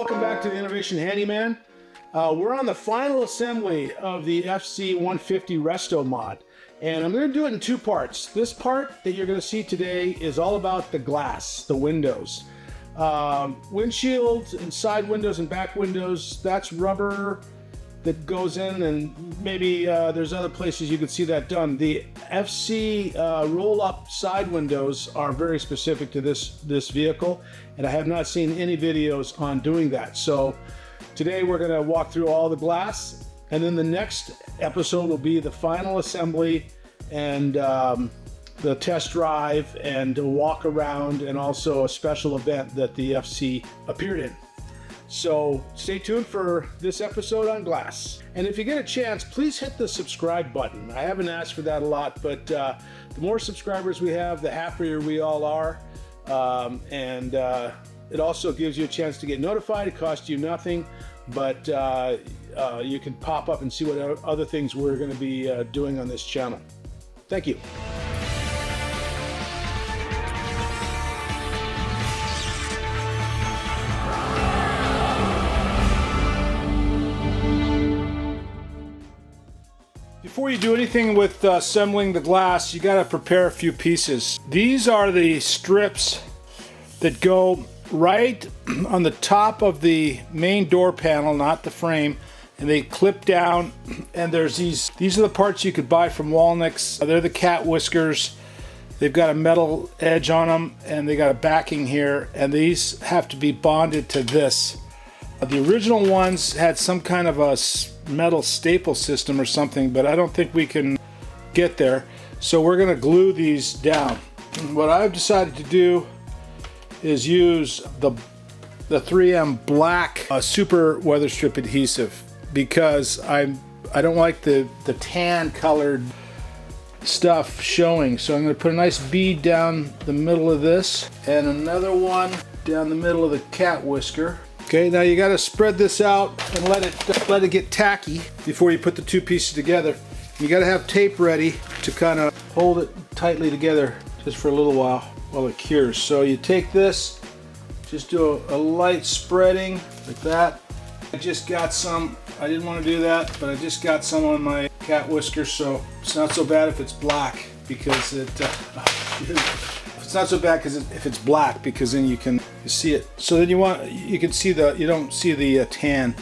welcome back to the Innovation Handyman. We're on the final assembly of the FC150 Restomod, and I'm going to do it in two parts. This part that you're going to see today is all about the glass, the windows. Windshields and side windows and back windows, that's rubber that goes in, and maybe there's other places you can see that done. The FC roll-up side windows are very specific to this vehicle, and I have not seen any videos on doing that. So today we're going to walk through all the glass, and then the next episode will be the final assembly and the test drive and a walk around, and also a special event that the FC appeared in. So stay tuned for this episode on glass. And if you get a chance, please hit the subscribe button. I haven't asked for that a lot, but the more subscribers we have, the happier we all are. It also gives you a chance to get notified. It costs you nothing, but you can pop up and see what other things we're going to be doing on this channel. Thank you. Before you do anything with assembling the glass, you got to prepare a few pieces. These are the strips that go right on the top of the main door panel, not the frame, and they clip down, and there's these are the parts you could buy from Walnix. They're the cat whiskers. They've got a metal edge on them, and they got a backing here, and these have to be bonded to this. The original ones had some kind of a metal staple system or something, but I don't think we can get there. So we're going to glue these down. What I've decided to do is use the 3M black super weather strip adhesive, because I don't like the tan colored stuff showing. So I'm going to put a nice bead down the middle of this, and another one down the middle of the cat whisker. Okay, now you got to spread this out and let it get tacky before you put the two pieces together. You got to have tape ready to kind of hold it tightly together just for a little while it cures. So you take this, just do a light spreading like that. I just got some, I didn't want to do that, but I just got some on my cat whisker, so it's not so bad if it's black, because it's not so bad because if it's black, because then you see it. So then you can see you don't see the tan.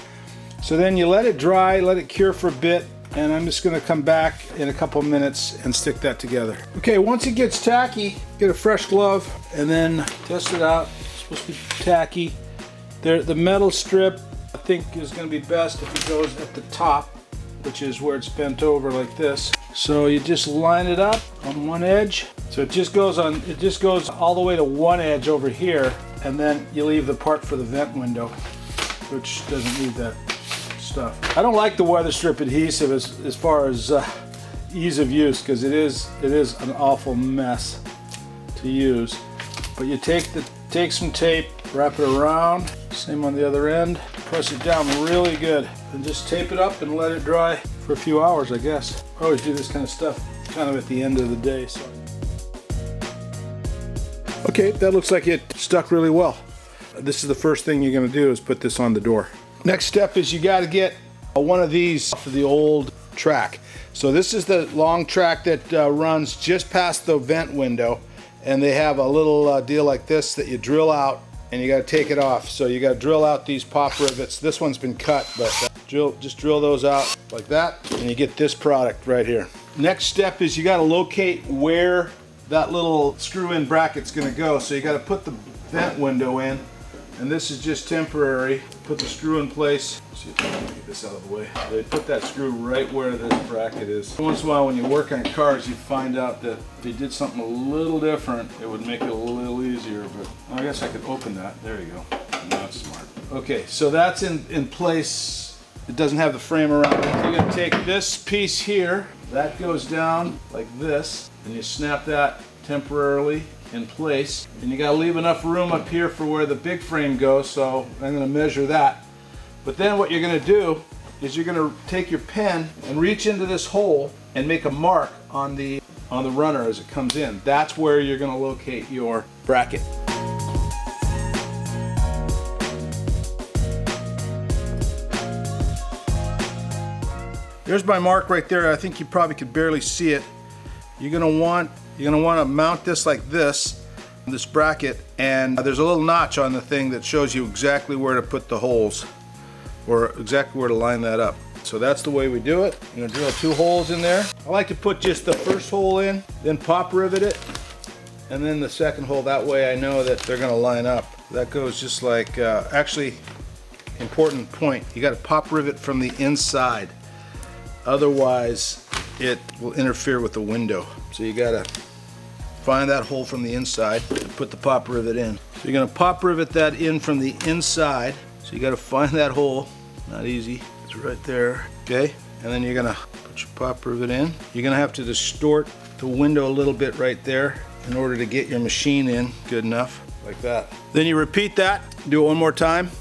So then you let it dry, let it cure for a bit, and I'm just going to come back in a couple minutes and stick that together. Okay, once it gets tacky, get a fresh glove and then test it out. It's supposed to be tacky. The metal strip, I think, is going to be best if it goes at the top, which is where it's bent over like this. So you just line it up on one edge. So it just goes all the way to one edge over here, and then you leave the part for the vent window, which doesn't need that stuff. I don't like the weather strip adhesive as far as ease of use, because it is an awful mess to use. But you take some tape, wrap it around, same on the other end, press it down really good, and just tape it up and let it dry for a few hours, I guess. I always do this kind of stuff kind of at the end of the day. So. Okay, that looks like it stuck really well. This is the first thing you're going to do, is put this on the door. Next step is you got to get one of these for the old track. So this is the long track that runs just past the vent window, and they have a little deal like this that you drill out, and you got to take it off. So you got to drill out these pop rivets. This one's been cut, but just drill those out like that, and you get this product right here. Next step is you got to locate where that little screw-in bracket's going to go. So you got to put the vent window in, and this is just temporary. Put the screw in place. See if I can get this out of the way. They put that screw right where this bracket is. Once in a while, when you work on cars, you find out that if you did something a little different, it would make it a little easier. But I guess I could open that. There you go. That's smart. Okay, so that's in place. It doesn't have the frame around it. You're going to take this piece here. That goes down like this, and you snap that temporarily in place. And you got to leave enough room up here for where the big frame goes, so I'm going to measure that. But then what you're going to do is you're going to take your pen and reach into this hole and make a mark on the runner as it comes in. That's where you're going to locate your bracket. There's my mark right there. I think you probably could barely see it. You're gonna want to mount this like this bracket, and there's a little notch on the thing that shows you exactly where to put the holes, or exactly where to line that up. So that's the way we do it. I'm gonna drill 2 holes in there. I like to put just the first hole in, then pop rivet it, and then the second hole. That way I know that they're gonna line up. That goes just like, actually, important point, you gotta pop rivet from the inside. Otherwise, it will interfere with the window. So you gotta find that hole from the inside and put the pop rivet in. So you're gonna pop rivet that in from the inside. So you gotta find that hole, not easy. It's right there, okay? And then you're gonna put your pop rivet in. You're gonna have to distort the window a little bit right there in order to get your machine in good enough, like that. Then you repeat that, do it one more time,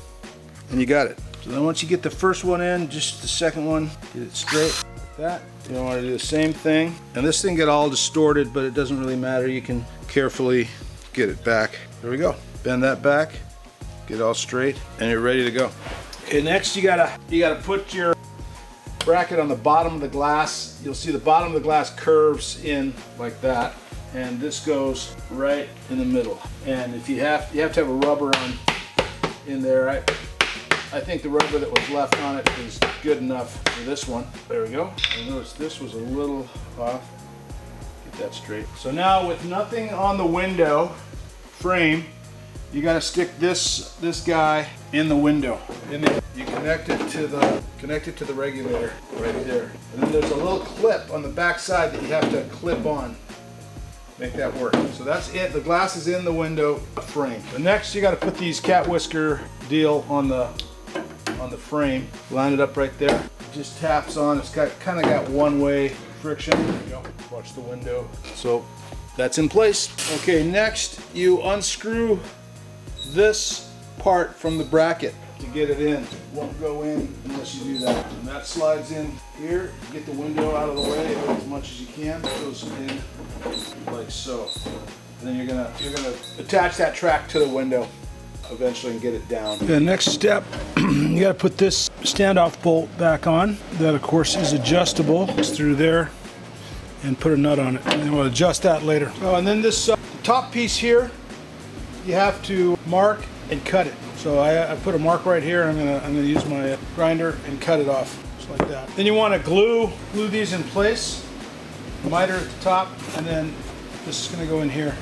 and you got it. So then once you get the first one in, just the second one, get it straight, like that. You don't want to do the same thing. And this thing got all distorted, but it doesn't really matter. You can carefully get it back. There we go. Bend that back, get it all straight, and you're ready to go. Okay, next you gotta put your bracket on the bottom of the glass. You'll see the bottom of the glass curves in like that, and this goes right in the middle. And if you have to have a rubber on in there. I think the rubber that was left on it is good enough for this one. There we go. I noticed this was a little off. Get that straight. So now, with nothing on the window frame, you got to stick this guy in the window. In there. You connect it to the regulator right there. And then there's a little clip on the back side that you have to clip on. Make that work. So that's it. The glass is in the window frame. The next, you got to put these cat whisker deal on the frame. Line it up right there. It just taps on. It's kind of got one-way friction. There you go. Watch the window. So that's in place. Okay, next you unscrew this part from the bracket to get it in. It won't go in unless you do that. And that slides in here. Get the window out of the way as much as you can. It goes in like so. And then you're gonna attach that track to the window eventually and get it down. The next step, you gotta put this standoff bolt back on. That of course is adjustable. It's through there, and put a nut on it. And then we'll adjust that later. Oh, and then this top piece here, you have to mark and cut it. So I put a mark right here. I'm gonna use my grinder and cut it off, just like that. Then you want to glue these in place. Miter at the top, and then this is going to go in here.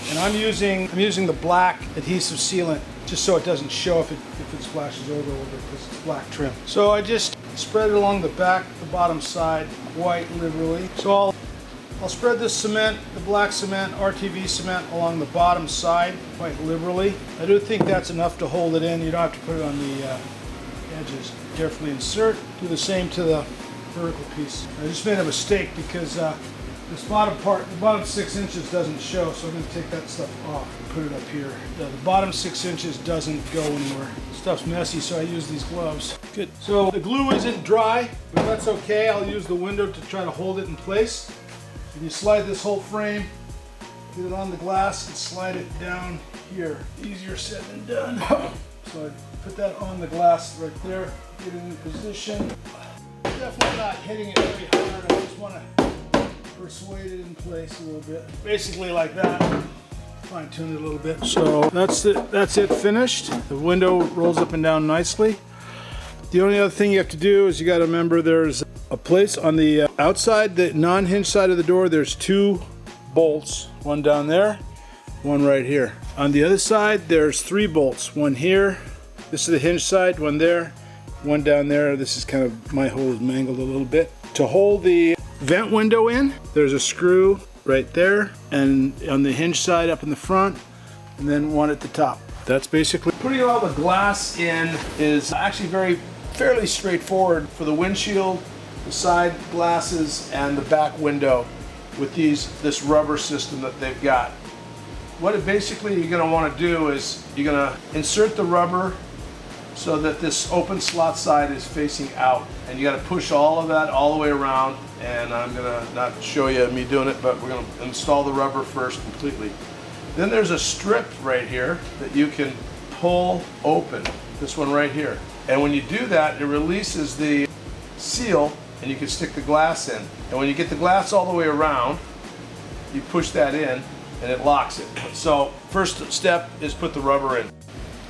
And I'm using the black adhesive sealant just so it doesn't show if it splashes over a little bit, because it's black trim. So I just spread it along the back, the bottom side quite liberally. So I'll spread this cement, the black cement, RTV cement, along the bottom side quite liberally. I do think that's enough to hold it in. You don't have to put it on the edges. Carefully insert. Do the same to the vertical piece. I just made a mistake because this bottom part, the bottom 6 inches doesn't show, so I'm going to take that stuff off and put it up here. The bottom 6 inches doesn't go anywhere. The stuff's messy, so I use these gloves. Good. So the glue isn't dry, but that's okay. I'll use the window to try to hold it in place. And you slide this whole frame, get it on the glass, and slide it down here. Easier said than done. So I put that on the glass right there, get it in position. Definitely not hitting it very hard. I just want to persuade it in place a little bit. Basically like that. Fine tune it a little bit. So that's it finished. The window rolls up and down nicely. The only other thing you have to do is you got to remember there's a place on the outside, the non-hinge side of the door, there's 2 bolts. One down there, one right here. On the other side, there's 3 bolts. One here. This is the hinge side, one there. One down there. This is kind of, my hole is mangled a little bit. To hold the vent window in, there's a screw right there, and on the hinge side up in the front, and then one at the top. That's basically putting all the glass in is actually fairly straightforward for the windshield, the side glasses, and the back window with this rubber system that they've got. What basically you're going to want to do is you're going to insert the rubber so that this open slot side is facing out, and you got to push all of that all the way around. And I'm gonna not show you me doing it, but we're gonna install the rubber first completely. Then there's a strip right here that you can pull open, this one right here. And when you do that, it releases the seal and you can stick the glass in. And when you get the glass all the way around, you push that in and it locks it. So first step is put the rubber in.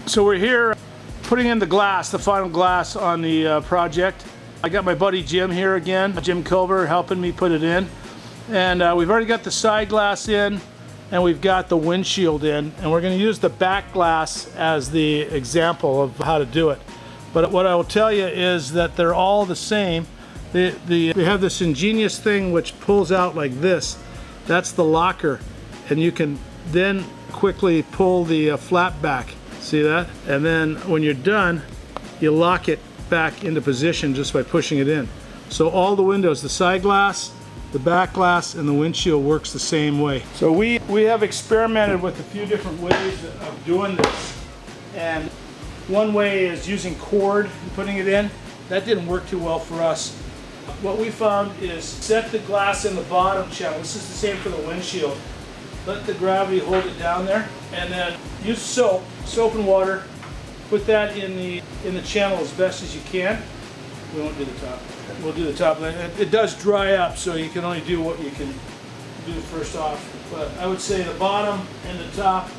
So we're here putting in the glass, the final glass on the project. I got my buddy Jim here again, Jim Culver, helping me put it in. And we've already got the side glass in, and we've got the windshield in, and we're going to use the back glass as the example of how to do it. But what I will tell you is that they're all the same. They have this ingenious thing which pulls out like this. That's the locker, and you can then quickly pull the flap back. See that? And then when you're done, you lock it back into position just by pushing it in. So all the windows, the side glass, the back glass, and the windshield works the same way. So we have experimented with a few different ways of doing this. And one way is using cord and putting it in. That didn't work too well for us. What we found is set the glass in the bottom channel. This is the same for the windshield. Let the gravity hold it down there, and then use soap and water. Put that in the channel as best as you can. We won't do the top. We'll do the top. It does dry up, so you can only do what you can do first off. But I would say the bottom and the top,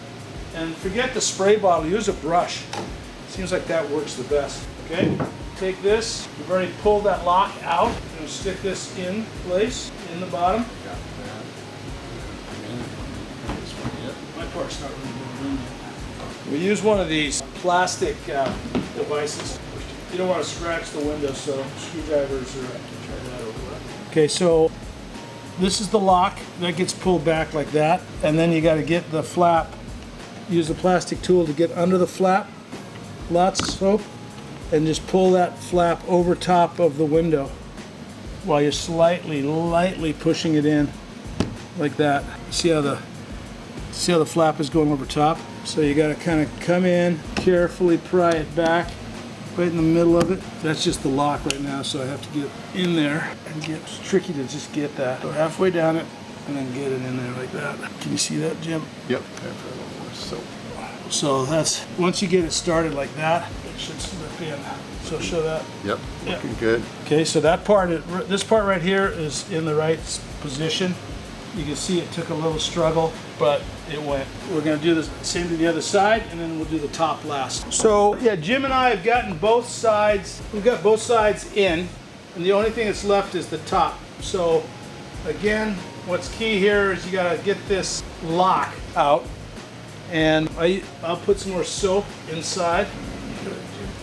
and forget the spray bottle. Use a brush. Seems like that works the best. Okay. Take this. We've already pulled that lock out. We're going to stick this in place in the bottom. My part's not really going in. We use one of these plastic devices. You don't want to scratch the window, so screwdrivers are try that over. Okay, so this is the lock that gets pulled back like that, and then you got to get the flap. Use a plastic tool to get under the flap. Lots of soap, and just pull that flap over top of the window while you're lightly pushing it in like that. See how the flap is going over top? So you got to kind of come in, carefully pry it back, right in the middle of it. That's just the lock right now, so I have to get in there and it's tricky to just get that. So halfway down it, and then get it in there like that. Can you see that, Jim? Yep. So that's, once you get it started like that, it should slip in. So show that. Yep, looking good. Okay, so that part, this part right here is in the right position. You can see it took a little struggle, but it went. We're gonna do the same to the other side, and then we'll do the top last. So yeah, Jim and I have gotten both sides, we've got both sides in, and the only thing that's left is the top. So again, what's key here is you gotta get this lock out, and I'll put some more soap inside.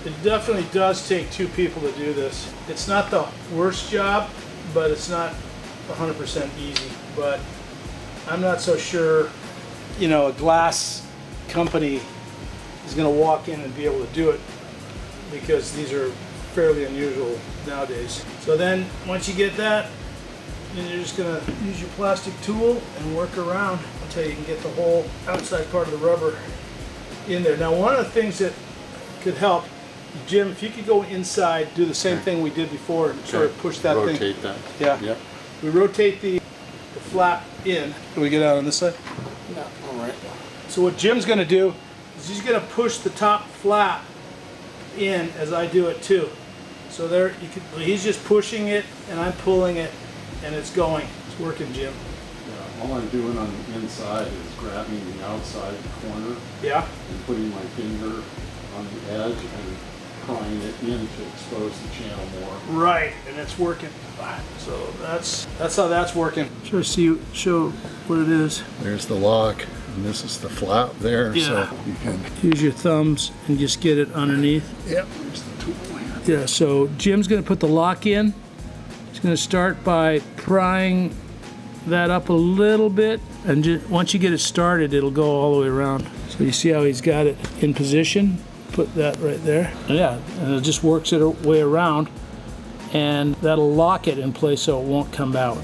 It definitely does take two people to do this. It's not the worst job, but it's not 100% easy. But I'm not so sure, you know, a glass company is going to walk in and be able to do it, because these are fairly unusual nowadays. So then once you get that, then you're just going to use your plastic tool and work around until you can get the whole outside part of the rubber in there. Now, one of the things that could help, Jim, if you could go inside, do the same thing we did before, and sort of push that thing. Rotate that. Yeah. Yep. We rotate the flap in. Can we get out on this side? Yeah. All right. So what Jim's going to do is he's going to push the top flap in as I do it too. So there, he's just pushing it and I'm pulling it, and it's going. It's working, Jim. Yeah, all I'm doing on the inside is grabbing the outside corner. Yeah. And putting my finger on the edge and prying it in to expose the channel more. Right, and it's working. So that's how that's working. Show what it is. There's the lock, and this is the flap there. Yeah. So you can use your thumbs and just get it underneath. Yep. There's the tool here. Yeah. So Jim's going to put the lock in. He's going to start by prying that up a little bit, and once you get it started, it'll go all the way around. So you see how he's got it in position. Put that right there. Yeah, and it just works its way around, and that'll lock it in place so it won't come out.